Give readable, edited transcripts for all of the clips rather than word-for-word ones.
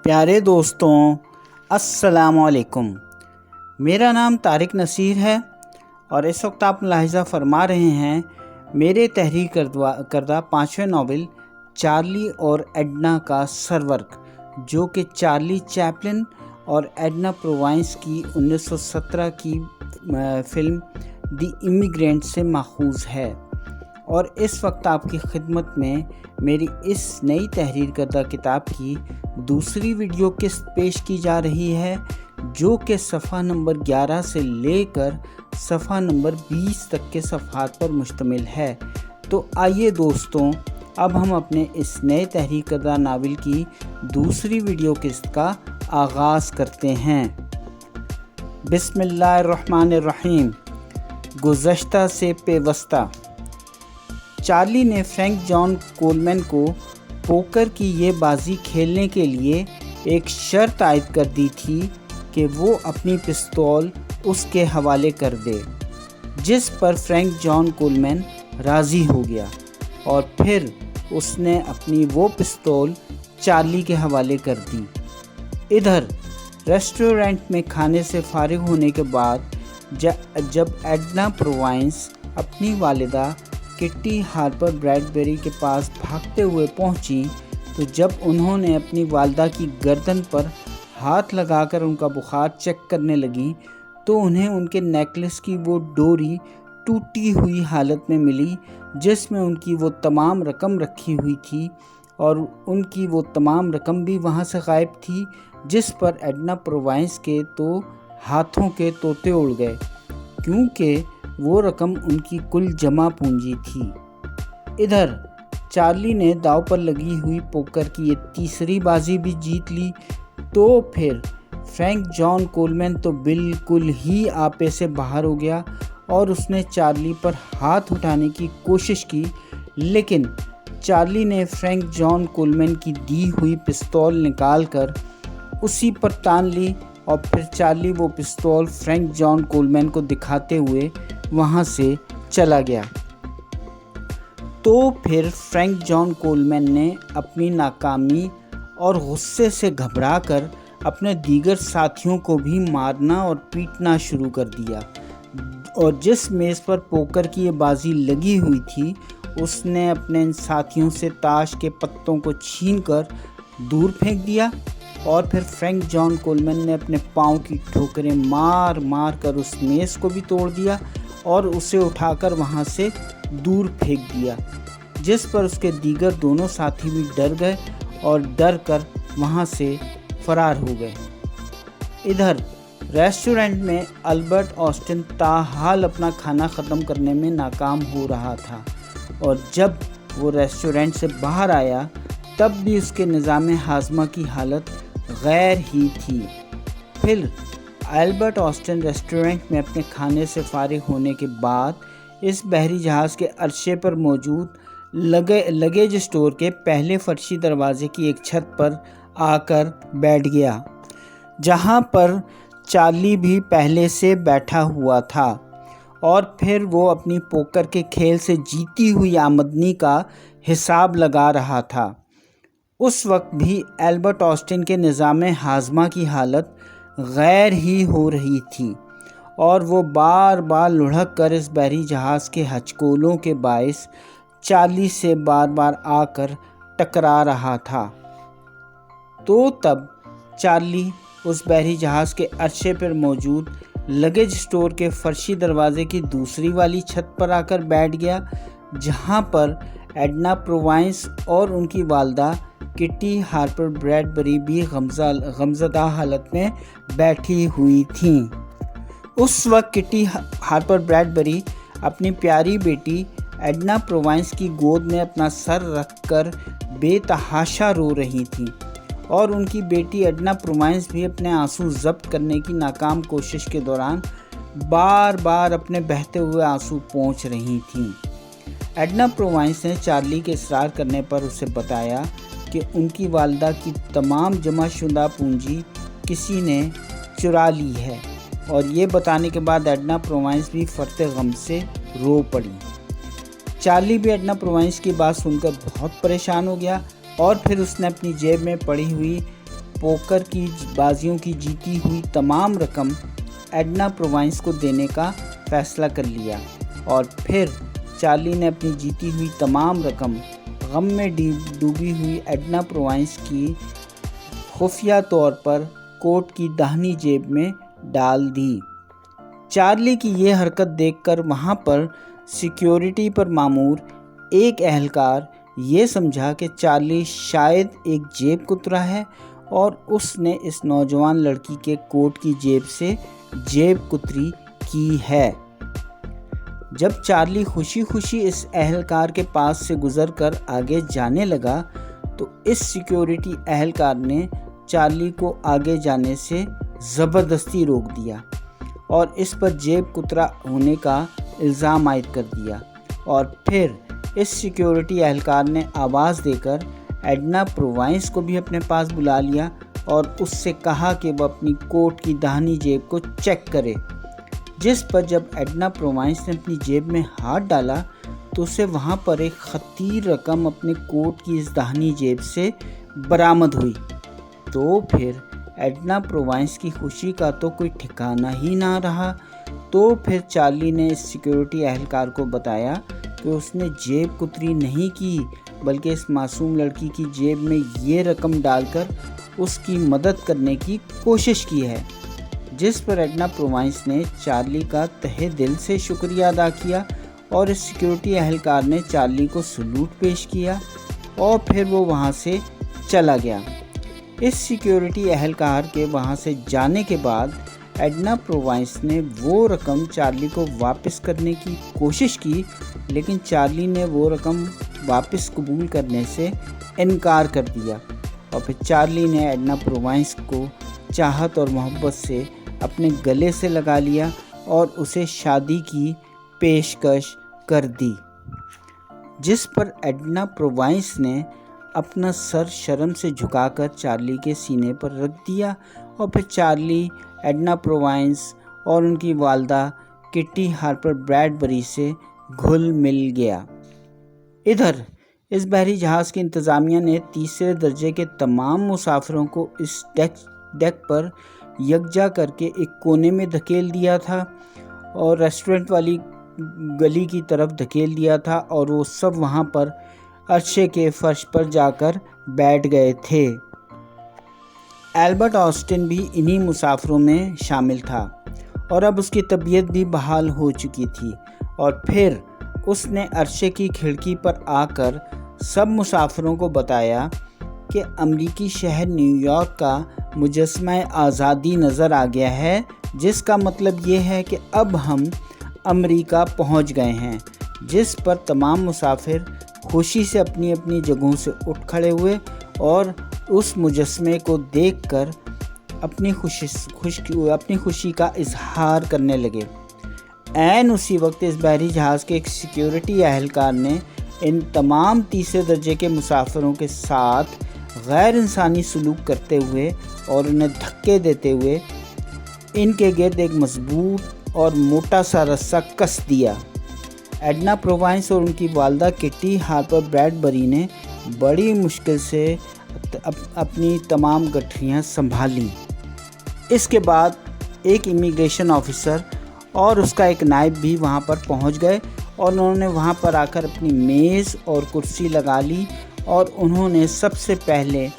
پیارے دوستوں، السلام علیکم۔ میرا نام طارق نصیر ہے اور اس وقت آپ ملاحظہ فرما رہے ہیں میرے تحریر کردہ 5ویں ناول چارلی اور ایڈنا کا سرورق، جو کہ چارلی چیپلن اور ایڈنا پرووائنس کی 1917 کی فلم دی امیگرینٹ سے ماخوذ ہے، اور اس وقت آپ کی خدمت میں میری اس نئی تحریر کردہ کتاب کی دوسری ویڈیو قسط پیش کی جا رہی ہے، جو کہ صفحہ نمبر 11 سے لے کر صفحہ نمبر 20 تک کے صفحات پر مشتمل ہے۔ تو آئیے دوستوں، اب ہم اپنے اس نئے تحریر کردہ ناول کی دوسری ویڈیو قسط کا آغاز کرتے ہیں۔ بسم اللہ الرحمن الرحیم۔ گزشتہ سے پیوستہ۔ چارلی نے فرینک جان کولمین کو پوکر کی یہ بازی کھیلنے کے لیے ایک شرط عائد کر دی تھی کہ وہ اپنی پستول اس کے حوالے کر دے، جس پر فرینک جان کولمین راضی ہو گیا، اور پھر اس نے اپنی وہ پستول چارلی کے حوالے کر دی۔ ادھر ریسٹورنٹ میں کھانے سے فارغ ہونے کے بعد جب ایڈنا پرووائنس اپنی والدہ کٹی ہارپر بریڈبری کے پاس بھاگتے ہوئے پہنچی، تو جب انہوں نے اپنی والدہ کی گردن پر ہاتھ لگا کر ان کا بخار چیک کرنے لگی، تو انہیں ان کے نیکلس کی وہ ڈوری ٹوٹی ہوئی حالت میں ملی جس میں ان کی وہ تمام رقم رکھی ہوئی تھی، اور ان کی وہ تمام رقم بھی وہاں سے غائب تھی، جس پر ایڈنا پرووائنس کے تو ہاتھوں کے طوطے اڑ گئے، کیونکہ وہ رقم ان کی کل جمع پونجی تھی۔ ادھر چارلی نے داؤ پر لگی ہوئی پوکر کی یہ تیسری بازی بھی جیت لی، تو پھر فرینک جان کولمین تو بالکل ہی آپے سے باہر ہو گیا، اور اس نے چارلی پر ہاتھ اٹھانے کی کوشش کی، لیکن چارلی نے فرینک جان کولمین کی دی ہوئی پستول نکال کر اسی پر تان لی، اور پھر چارلی وہ پستول فرینک جان کولمین کو دکھاتے ہوئے وہاں سے چلا گیا۔ تو پھر فرینک جان کولمین نے اپنی ناکامی اور غصے سے گھبرا کر اپنے دیگر ساتھیوں کو بھی مارنا اور پیٹنا شروع کر دیا، اور جس میز پر پوکر کی یہ بازی لگی ہوئی تھی، اس نے اپنے ان ساتھیوں سے تاش کے پتوں کو چھین کر دور پھینک دیا، اور پھر فرینک جان کولمین نے اپنے پاؤں کی ٹھوکریں مار مار کر اس میز کو بھی توڑ دیا اور اسے اٹھا کر وہاں سے دور پھینک دیا، جس پر اس کے دیگر دونوں ساتھی بھی ڈر گئے اور ڈر کر وہاں سے فرار ہو گئے۔ ادھر ریسٹورنٹ میں البرٹ آسٹن تاحال اپنا کھانا ختم کرنے میں ناکام ہو رہا تھا، اور جب وہ ریسٹورنٹ سے باہر آیا تب بھی اس کے نظام ہاضمہ کی حالت غیر ہی تھی۔ پھر البرٹ آسٹن ریسٹورنٹ میں اپنے کھانے سے فارغ ہونے کے بعد اس بحری جہاز کے عرشے پر موجود لگیج اسٹور کے پہلے فرشی دروازے کی ایک چھت پر آ کر بیٹھ گیا، جہاں پر چارلی بھی پہلے سے بیٹھا ہوا تھا، اور پھر وہ اپنی پوکر کے کھیل سے جیتی ہوئی آمدنی کا حساب لگا رہا تھا۔ اس وقت بھی البرٹ آسٹن کے نظام ہاضمہ کی حالت غیر ہی ہو رہی تھی، اور وہ بار بار لڑھک کر اس بحری جہاز کے ہچکولوں کے باعث چارلی سے بار بار آ کر ٹکرا رہا تھا۔ تو تب چارلی اس بحری جہاز کے عرشے پر موجود لگیج اسٹور کے فرشی دروازے کی دوسری والی چھت پر آ کر بیٹھ گیا، جہاں پر ایڈنا پرووائنس اور ان کی والدہ کٹی ہارپر بریڈبری بھی غمزدہ حالت میں بیٹھی ہوئی تھیں۔ اس وقت کٹی ہارپر بریڈبری اپنی پیاری بیٹی ایڈنا پرووائنس کی گود میں اپنا سر رکھ کر بے تحاشا رو رہی تھیں، اور ان کی بیٹی ایڈنا پرووائنس بھی اپنے آنسو ضبط کرنے کی ناکام کوشش کے دوران بار بار اپنے بہتے ہوئے آنسو پونچھ رہی تھیں۔ ایڈنا پرووائنس نے چارلی کے اصرار کرنے پر اسے بتایا کہ ان کی والدہ کی تمام جمع شدہ پونجی کسی نے چرا لی ہے، اور یہ بتانے کے بعد ایڈنا پرووائنس بھی فرط غم سے رو پڑی۔ چارلی بھی ایڈنا پرووائنس کی بات سن کر بہت پریشان ہو گیا، اور پھر اس نے اپنی جیب میں پڑی ہوئی पोकर की बाजियों की जीती हुई तमाम रकम एडना प्रोवांस को देने का फैसला कर लिया और फिर चार्ली ने अपनी जीती हुई तमाम रकम गम में डूबी हुई एडना प्रोवांस की खुफिया तौर पर कोट की दाहिनी जेब में डाल दी। चार्ली की ये हरकत देखकर वहाँ पर सिक्योरिटी पर मामूर एक एहलकार ये समझा कि चार्ली शायद एक जेब कुतरा है और उसने इस नौजवान लड़की के कोट की जेब से जेब कुतरी की है। जब चार्ली खुशी खुशी इस एहलकार के पास से गुजरकर आगे जाने लगा तो इस सिक्योरिटी एहलकार ने चार्ली को आगे जाने से ज़बरदस्ती रोक दिया और इस पर जेब कुतरा होने का इल्ज़ाम आयद कर दिया और फिर इस सिक्योरिटी एहलकार ने आवाज़ देकर एडना प्रोवांस को भी अपने पास बुला लिया और उससे कहा कि वह अपनी कोट की दाहिनी जेब को चेक करे, जिस पर जब एडना प्रोवांस ने अपनी जेब में हाथ डाला तो उसे वहाँ पर एक खतीर रकम अपने कोट की इस दाहिनी जेब से बरामद हुई। तो फिर एडना प्रोवांस की खुशी का तो कोई ठिकाना ही ना रहा। तो फिर चार्ली ने इस सिक्योरिटी एहलकार को बताया कि उसने जेब कुतरी नहीं की बल्कि इस मासूम लड़की की जेब में ये रकम डालकर उसकी मदद करने की कोशिश की है, जिस पर एडना प्रोवांस ने चार्ली का तहे दिल से शुक्रिया अदा किया और इस सिक्योरिटी एहलकार ने चार्ली को सलूट पेश किया और फिर वो वहाँ से चला गया। इस सिक्योरिटी एहलकार के वहाँ से जाने के बाद एडना प्रोवांस ने वो रकम चार्ली को वापस करने की कोशिश की, लेकिन चार्ली ने वो रकम वापस कबूल करने से इनकार कर दिया और फिर चार्ली ने एडना प्रोवांस को चाहत और मोहब्बत से अपने गले से लगा लिया और उसे शादी की पेशकश कर दी, जिस पर एडना प्रोवांस ने अपना सर शर्म से झुकाकर चार्ली के सीने पर रख दिया और फिर चार्ली एडना प्रोवांस और उनकी वालदा किट्टी हार्पर ब्रैडबरी से घुल मिल गया। इधर इस बहरी जहाज़ की इंतज़ामिया ने तीसरे दर्जे के तमाम मुसाफिरों को इस डेक पर यकजा करके एक कोने में धकेल दिया था और रेस्टोरेंट वाली गली की तरफ धकेल दिया था और वो सब वहाँ पर अर्शे के फर्श पर जाकर बैठ गए थे। एल्बर्ट ऑस्टिन भी इन्हीं मुसाफिरों में शामिल था और अब उसकी तबीयत भी बहाल हो चुकी थी और फिर उसने अर्शे की खिड़की पर आकर सब मुसाफिरों को बताया कि अमरीकी शहर न्यूयॉर्क का मुजस्मा आज़ादी नज़र आ गया है, जिसका मतलब ये है कि अब हम अमरीका पहुंच गए हैं। जिस पर तमाम मुसाफिर खुशी से अपनी अपनी जगहों से उठ खड़े हुए और उस मुजस्मे को देखकर अपनी खुशी का इजहार करने लगे। ऐन उसी वक्त इस बहरी जहाज़ के एक सिक्योरिटी एहलकार ने इन तमाम तीसरे दर्जे के मुसाफिरों के साथ गैर इंसानी सलूक करते हुए और उन्हें धक्के देते हुए इनके गिर्द एक मजबूत और मोटा सा रस्सा कस दिया। एडना प्रोवांस और उनकी वालदा किट्टी हार्पर ब्रैडबरी ने बड़ी मुश्किल से अपनी तमाम गठरियाँ संभालीं। इसके बाद एक इमिग्रेशन ऑफिसर और उसका एक नायब भी वहाँ पर पहुँच गए और उन्होंने वहाँ पर आकर अपनी मेज़ और कुर्सी लगा ली और उन्होंने सबसे पहले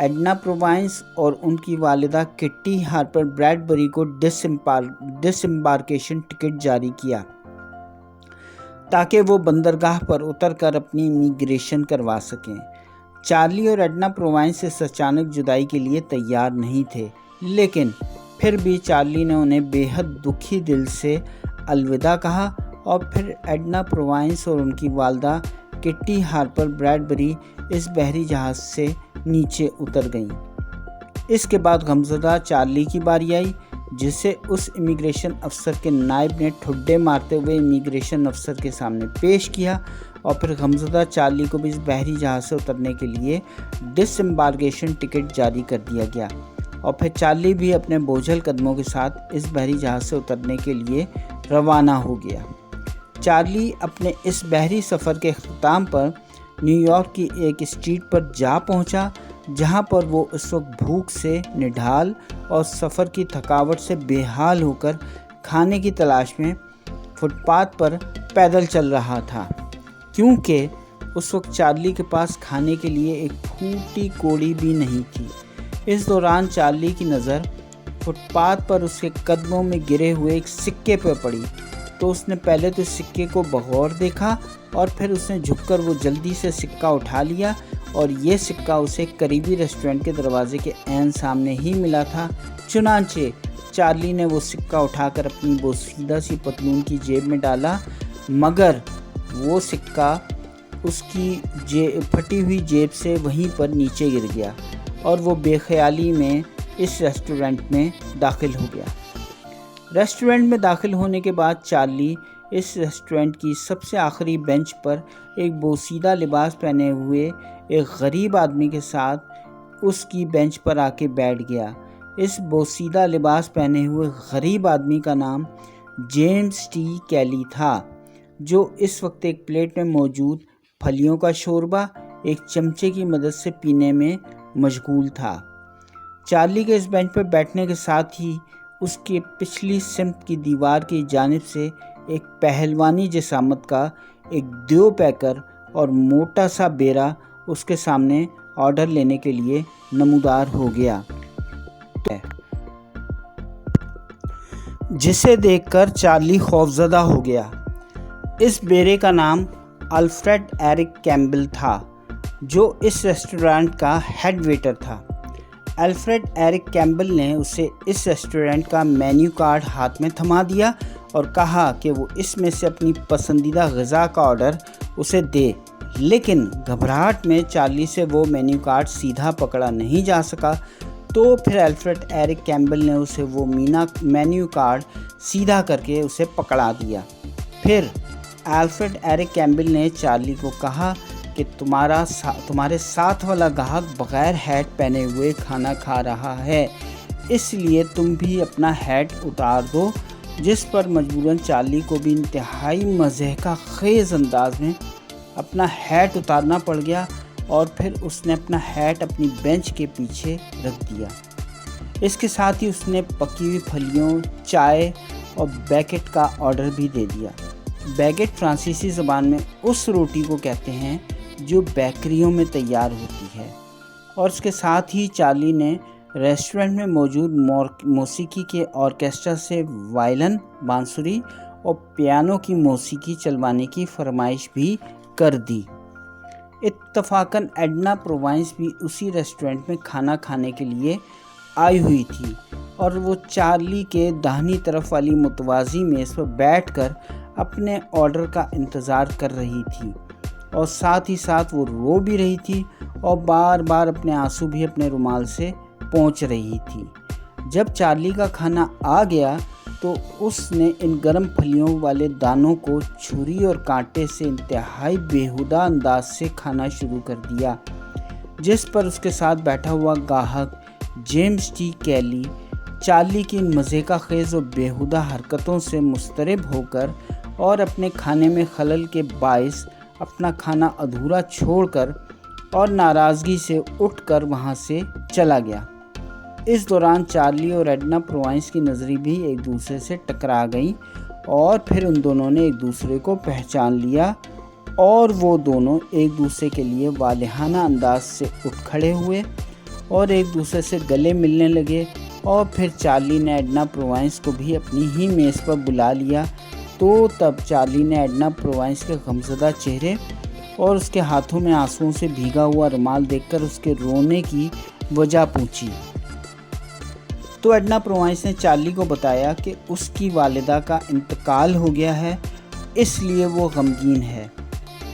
एडना प्रोवांस और उनकी वालिदा किट्टी हार्पर ब्रैडबरी को डिसएम्बार्केशन टिकट जारी किया ताकि वो बंदरगाह पर उतरकर अपनी इमिग्रेशन करवा सकें। चार्ली और एडना प्रोवांस इस अचानक जुदाई के लिए तैयार नहीं थे, लेकिन फिर भी चार्ली ने उन्हें बेहद दुखी दिल से अलविदा कहा और फिर एडना प्रोवांस और उनकी वालदा किट्टी हार्पर ब्रैडबरी इस बहरी जहाज़ से नीचे उतर गईं। इसके बाद गमज़दा चार्ली की बारी आई, जिसे उस इमिग्रेशन अफसर के नायब ने ठुड्डे मारते हुए इमिग्रेशन अफसर के सामने पेश किया और फिर गमज़दा चार्ली को भी इस बहरी जहाज़ से उतरने के लिए डिसएम्बार्केशन टिकट जारी कर दिया गया और फिर चार्ली भी अपने बोझल कदमों के साथ इस बहरी जहाज़ से उतरने के लिए रवाना हो गया। चार्ली अपने इस बहरी सफ़र के अख्ताम पर न्यूयॉर्क की एक स्ट्रीट पर जा पहुंचा, जहां पर वो इस वक्त भूख से निढाल और सफ़र की थकावट से बेहाल होकर खाने की तलाश में फुटपाथ पर पैदल चल रहा था, क्योंकि उस वक्त चार्ली के पास खाने के लिए एक फूटी कोड़ी भी नहीं थी। इस दौरान चार्ली की नज़र फुटपाथ पर उसके कदमों में गिरे हुए एक सिक्के पर पड़ी, तो उसने पहले तो सिक्के को बगौर देखा और फिर उसने झुककर वो जल्दी से सिक्का उठा लिया और ये सिक्का उसे करीबी रेस्टोरेंट के दरवाजे के ऐन सामने ही मिला था। चुनांचे चार्ली ने वो सिक्का उठाकर अपनी बोसीदा सी पतलून की जेब में डाला, मगर वो सिक्का उसकी फटी हुई जेब से वहीं पर नीचे गिर गया और वो बेख्याली में इस रेस्टोरेंट में दाखिल हो गया। रेस्टोरेंट में दाखिल होने के बाद चार्ली इस रेस्टोरेंट की सबसे आखिरी बेंच पर एक बोसीदा लिबास पहने हुए एक गरीब आदमी के साथ उसकी बेंच पर आके बैठ गया। इस बोसीदा लिबास पहने हुए गरीब आदमी का नाम जेम्स टी कैली था, जो इस वक्त एक प्लेट में मौजूद फलियों का शोरबा एक चमचे की मदद से पीने में मशगूल था। चार्ली के इस बेंच पर बैठने के साथ ही उसके पिछली सिमत की दीवार की जानिब से एक पहलवानी जिसामत का एक दो पैकर और मोटा सा बेरा उसके सामने ऑर्डर लेने के लिए नमूदार हो गया, जिसे देखकर चार्ली खौफजदा हो गया। इस बेरे का नाम अल्फ्रेड एरिक कैम्बल था, जो इस रेस्टोरेंट का हेड वेटर था। अल्फ्रेड एरिक कैम्बल ने उसे इस रेस्टोरेंट का मेन्यू कार्ड हाथ में थमा दिया और कहा कि वो इसमें से अपनी पसंदीदा ग़िज़ा का ऑर्डर उसे दे, लेकिन घबराहट में चार्ली से वो मेन्यू कार्ड सीधा पकड़ा नहीं जा सका। तो फिर अल्फ्रेड एरिक कैम्बल ने उसे वो मेन्यू कार्ड सीधा करके उसे पकड़ा दिया। फिर अल्फ्रेड एरिक कैम्बल ने चार्ली को कहा कि तुम्हारे साथ वाला ग्राहक बग़ैर हैट पहने हुए खाना खा रहा है, इसलिए तुम भी अपना हैट उतार दो, जिस पर मजबूरन चार्ली को भी इंतहाई मज़े का खेज़ अंदाज में अपना हैट उतारना पड़ गया और फिर उसने अपना हैट अपनी बेंच के पीछे रख दिया। इसके साथ ही उसने पकी हुई फलियों, चाय और बैगेट का ऑर्डर भी दे दिया। बैगेट फ्रांसीसी ज़बान में उस रोटी को कहते हैं जो बेकरियों में तैयार होती है। और इसके साथ ही चार्ली ने रेस्टोरेंट में मौजूद मौसीकी के ऑर्केस्ट्रा से वायलिन, बांसुरी और पियानो की मौसीकी चलवाने की फरमाइश भी कर दी। इत्तफाकन एडना प्रोवांस भी उसी रेस्टोरेंट में खाना खाने के लिए आई हुई थी और वो चार्ली के दाहिनी तरफ वाली मुतवाज़ी मेज़ पर बैठकर अपने ऑर्डर का इंतज़ार कर रही थी और साथ ही साथ वो रो भी रही थी और बार बार अपने आंसू भी अपने रुमाल से पोंछ रही थी। जब चार्ली का खाना आ गया तो उसने इन गर्म फलियों वाले दानों को छुरी और कांटे से इंतहाई बेहुदा अंदाज से खाना शुरू कर दिया, जिस पर उसके साथ बैठा हुआ गाहक जेम्स टी कैली चार्ली की मज़े का खेज़ और बेहुदा हरकतों से मुस्तरब होकर और अपने खाने में खलल के बाइस अपना खाना अधूरा छोड़कर और नाराज़गी से उठकर वहाँ से चला गया। इस दौरान चार्ली और एडना प्रोवांस की नज़रें भी एक दूसरे से टकरा गईं और फिर उन दोनों ने एक दूसरे को पहचान लिया और वो दोनों एक दूसरे के लिए वालिहाना अंदाज से उठ खड़े हुए और एक दूसरे से गले मिलने लगे। और फिर चार्ली ने एडना प्रोवांस को भी अपनी ही मेज़ पर बुला लिया। तो तब चार्ली ने एडना प्रोवांस के गमज़दा चेहरे और उसके हाथों में आंसुओं से भीगा हुआ रुमाल देखकर उसके रोने की वजह पूछी। तो एडना प्रोवांस ने चार्ली को बताया कि उसकी वालिदा का इंतकाल हो गया है, इसलिए वो गमगीन है।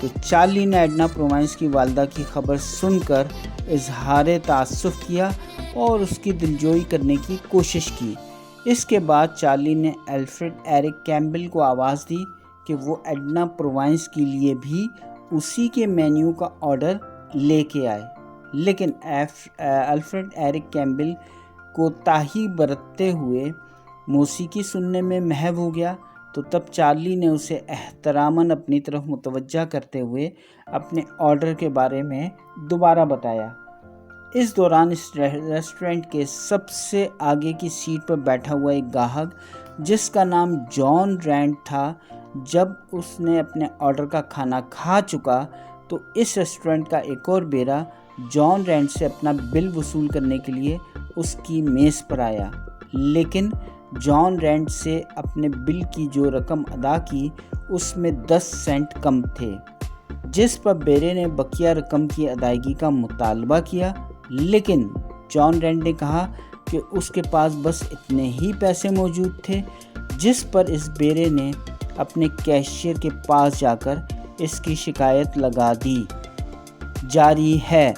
तो चार्ली ने एडना प्रोवांस की वालिदा की खबर सुनकर इजहार तासुफ़ किया और उसकी दिलजोई करने की कोशिश की। इसके बाद चार्ली ने अल्फ्रेड एरिक कैम्बल को आवाज़ दी कि वो एडना प्रोवांस के लिए भी उसी के मेन्यू का ऑर्डर लेके आए, लेकिन अल्फ्रेड एरिक कैम्बल को ताही बरतते हुए मौसीकी सुनने में महव हो गया। तो तब चार्ली ने उसे एहतरामन अपनी तरफ मुतवज्जा करते हुए अपने ऑर्डर के बारे में दोबारा बताया। اس دوران اس ریسٹورنٹ کے سب سے آگے کی سیٹ پر بیٹھا ہوا ایک گاہک جس کا نام جان رینڈ تھا، جب اس نے اپنے آرڈر کا کھانا کھا چکا تو اس ریسٹورنٹ کا ایک اور بیرا جان رینڈ سے اپنا بل وصول کرنے کے لیے اس کی میز پر آیا، لیکن جان رینڈ سے اپنے بل کی جو رقم ادا کی اس میں 10 سینٹ کم تھے، جس پر بیرے نے بقیہ رقم کی ادائیگی کا مطالبہ کیا، لیکن جان رینڈ نے کہا کہ اس کے پاس بس اتنے ہی پیسے موجود تھے، جس پر اس بیرے نے اپنے کیشیئر کے پاس جا کر اس کی شکایت لگا دی۔ جاری ہے۔